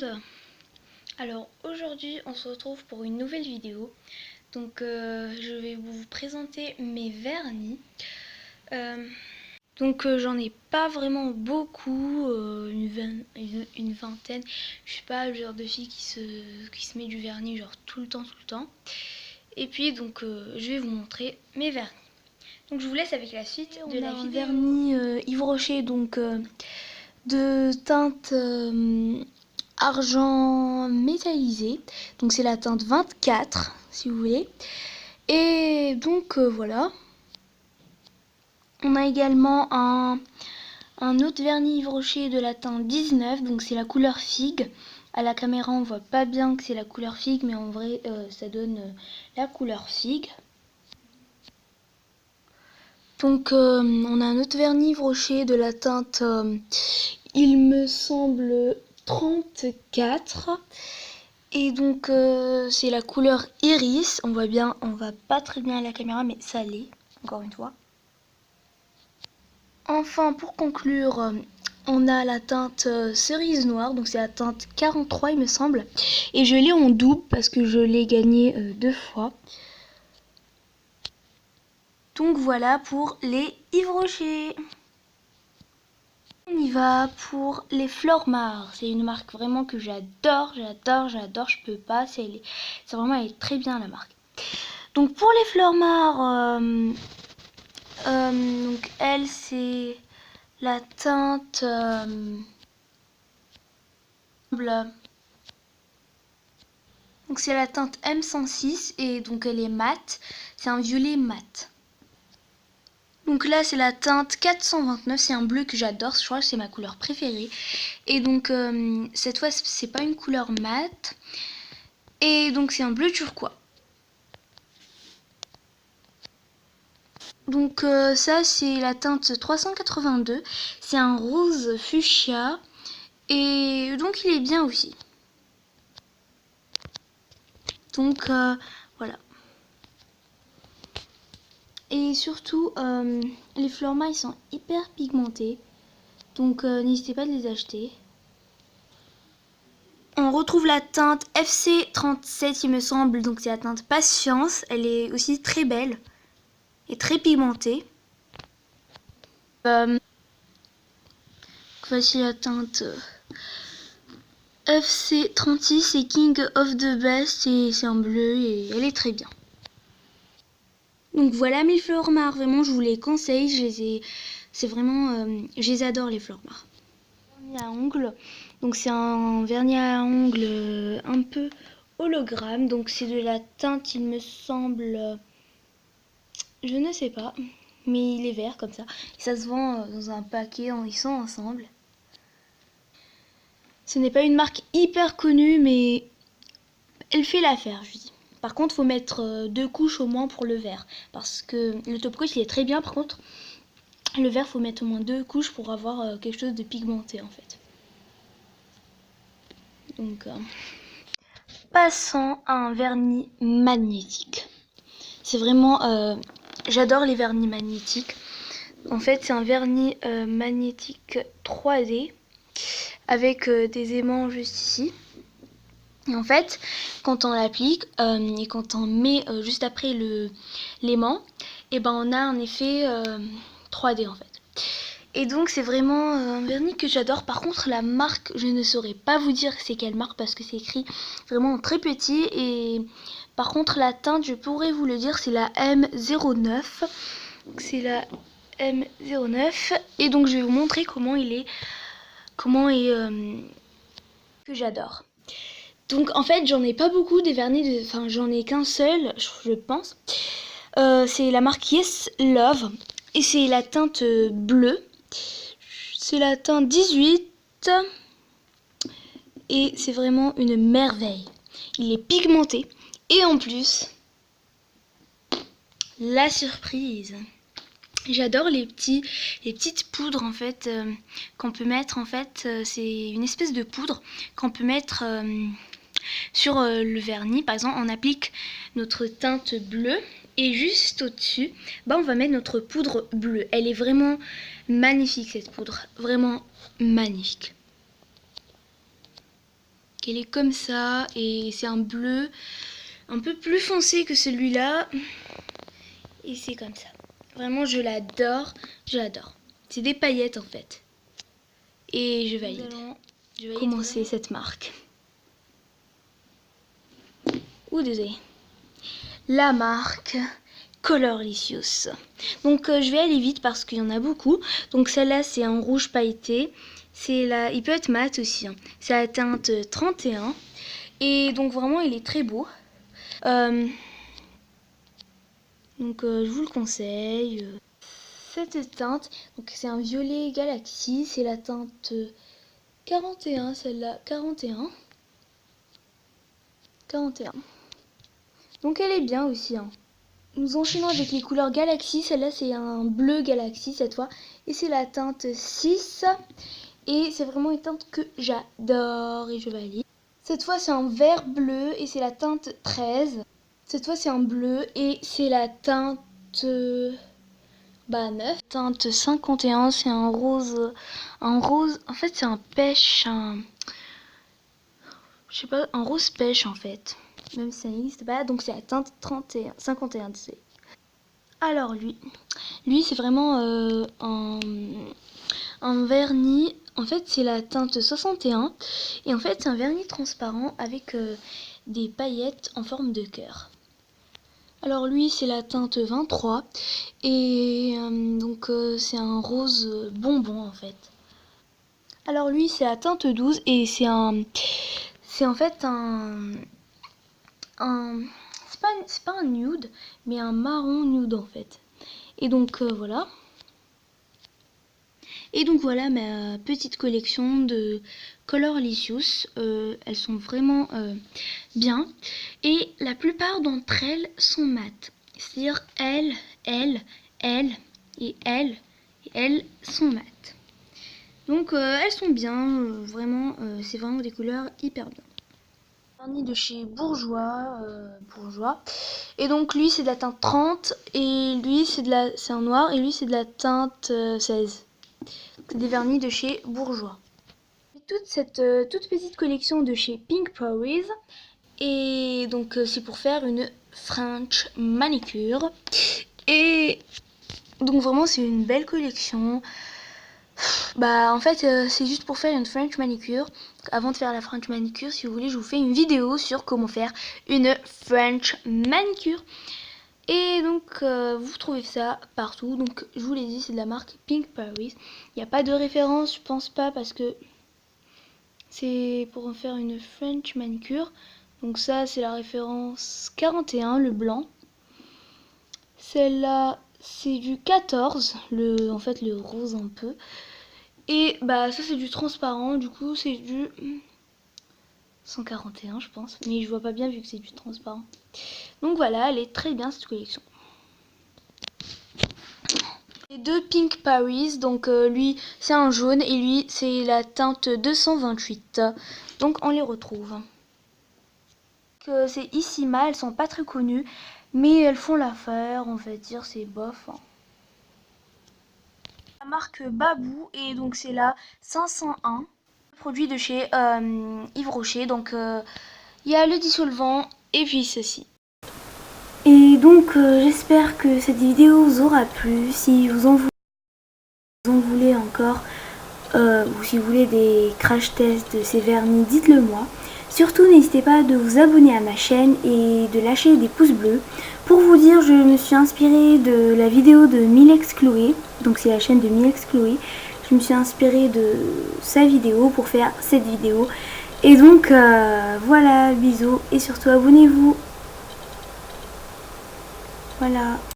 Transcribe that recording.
monde. Alors aujourd'hui on se retrouve pour une nouvelle vidéo. Donc je vais vous présenter mes vernis. J'en ai pas vraiment beaucoup, une vingtaine. Je suis pas le genre de fille qui se met du vernis genre tout le temps. Et puis je vais vous montrer mes vernis. Donc je vous laisse avec la suite de la vidéo. Vernis Yves Rocher, de teinte argent métallisé, donc c'est la teinte 24 si vous voulez. Et voilà, on a également un autre vernis Yves Rocher de la teinte 19, donc c'est la couleur figue. À la caméra on voit pas bien que c'est la couleur figue, mais en vrai ça donne la couleur figue. On a un autre vernis Yves Rocher de la teinte il me semble 34, et c'est la couleur iris. On voit pas très bien à la caméra, mais ça l'est encore une fois. Enfin, pour conclure, on a la teinte cerise noire, donc c'est la teinte 43 il me semble, et je l'ai en double parce que je l'ai gagné 2 fois. Donc voilà pour les Yves Rocher. On y va pour les Flormar. C'est une marque vraiment que j'adore. Je peux pas. C'est vraiment, elle est très bien la marque. Donc pour les Flormar, elle c'est la teinte bleu. Donc c'est la teinte M106 et donc elle est mate. C'est un violet mat. Donc là c'est la teinte 429, c'est un bleu que j'adore, je crois que c'est ma couleur préférée. Et cette fois c'est pas une couleur mate, et donc c'est un bleu turquois. Donc ça c'est la teinte 382, c'est un rose fuchsia, et donc il est bien aussi. Donc voilà. Et surtout, les Flormar ils sont hyper pigmentés, donc n'hésitez pas à les acheter. On retrouve la teinte FC37 il me semble, donc c'est la teinte Patience. Elle est aussi très belle et très pigmentée. Voici la teinte FC36, c'est King of the Best et c'est en bleu et elle est très bien. Donc voilà mes Flormar, vraiment je vous les conseille, c'est vraiment, je les adore les Flormar. Vernis à ongles, donc c'est un vernis à ongles un peu hologramme, donc c'est de la teinte il me semble, je ne sais pas, mais il est vert comme ça, et ça se vend dans un paquet, ils sont ensemble. Ce n'est pas une marque hyper connue, mais elle fait l'affaire, je dis. Par contre, faut mettre 2 couches au moins pour le vert, parce que le top coat il est très bien. Par contre, le vert, faut mettre au moins 2 couches pour avoir quelque chose de pigmenté en fait. Donc, passons à un vernis magnétique. C'est vraiment, j'adore les vernis magnétiques. En fait, c'est un vernis magnétique 3D avec des aimants juste ici. Et en fait, quand on l'applique et quand on met juste après l'aimant, et on a un effet 3D en fait. Et donc c'est vraiment un vernis que j'adore. Par contre la marque, je ne saurais pas vous dire c'est quelle marque parce que c'est écrit vraiment très petit. Et par contre la teinte, je pourrais vous le dire, c'est la M09. C'est la M09. Et donc je vais vous montrer comment il est, que j'adore. Donc en fait j'en ai pas beaucoup des vernis, enfin j'en ai qu'un seul je pense. C'est la marque Yes Love et c'est la teinte bleue. C'est la teinte 18 et c'est vraiment une merveille. Il est pigmenté et en plus, la surprise. J'adore les petites poudres en fait qu'on peut mettre en fait. C'est une espèce de poudre qu'on peut mettre sur le vernis. Par exemple, on applique notre teinte bleue et juste au-dessus, on va mettre notre poudre bleue. Elle est vraiment magnifique cette poudre, vraiment magnifique. qu'elle est comme ça et c'est un bleu un peu plus foncé que celui-là. Et c'est comme ça. Vraiment, je l'adore. Je l'adore. C'est des paillettes en fait. Et je valide. Je vais commencer cette marque. Ou désolé. La marque Colorlicious. Donc je vais aller vite parce qu'il y en a beaucoup. Donc celle-là c'est un rouge pailleté. Il peut être mat aussi. Hein. C'est la teinte 31. Et donc vraiment il est très beau. Je vous le conseille. Cette teinte, donc c'est un violet galaxy. C'est la teinte 41, celle-là 41. Donc elle est bien aussi. Hein. Nous enchaînons avec les couleurs Galaxy. Celle-là, c'est un bleu Galaxy cette fois. Et c'est la teinte 6. Et c'est vraiment une teinte que j'adore et je valide. Cette fois, c'est un vert bleu et c'est la teinte 13. Cette fois, c'est un bleu et c'est la teinte 9. Teinte 51, c'est un rose. En fait, c'est un pêche. Je sais pas, un rose pêche en fait. Même si ça n'existe pas. Donc, c'est la teinte 51. Alors lui c'est vraiment un vernis. En fait c'est la teinte 61 et en fait c'est un vernis transparent avec des paillettes en forme de cœur. Alors lui c'est la teinte 23 et c'est un rose bonbon en fait. Alors lui c'est la teinte 12 et c'est en fait un c'est pas un nude, mais un marron nude en fait. Et donc voilà. Et donc voilà ma petite collection de Colorlicious. Elles sont vraiment bien. Et la plupart d'entre elles sont mates. C'est-à-dire elles sont mates. Donc elles sont bien. Vraiment, c'est vraiment des couleurs hyper bien. Vernis de chez Bourjois. Et donc lui c'est de la teinte 30 et lui c'est un noir et lui c'est de la teinte 16. C'est des vernis de chez Bourjois. Toute cette toute petite collection de chez Pink Prairies et donc c'est pour faire une French manicure et donc vraiment c'est une belle collection. En fait c'est juste pour faire une French manicure. Avant de faire la French manicure, si vous voulez, je vous fais une vidéo sur comment faire une French manicure. Et donc vous trouvez ça partout. Donc je vous l'ai dit, c'est de la marque Pink Prairies. Il n'y a pas de référence, je pense pas, parce que c'est pour faire une French manicure. Donc ça c'est la référence 41, le blanc. Celle-là c'est du 14, en fait le rose un peu. Et ça c'est du transparent, du coup c'est du 141 je pense, mais je vois pas bien vu que c'est du transparent. Donc voilà, elle est très bien cette collection. Les deux Pink Paris, donc lui c'est un jaune et lui c'est la teinte 228. Donc on les retrouve. C'est Issima, elles sont pas très connues, mais elles font l'affaire, on va dire, c'est bof. La marque Babou et donc c'est la 501. Produit de chez Yves Rocher, donc il y a le dissolvant et puis ceci. Et donc j'espère que cette vidéo vous aura plu. Si vous en voulez encore ou si vous voulez des crash tests de ces vernis, dites-le moi. Surtout n'hésitez pas de vous abonner à ma chaîne et de lâcher des pouces bleus. Pour vous dire, je me suis inspirée de la vidéo de Milex Chloé, donc c'est la chaîne de Milex Chloé. Je me suis inspirée de sa vidéo pour faire cette vidéo. Et donc voilà, bisous et surtout abonnez-vous. Voilà.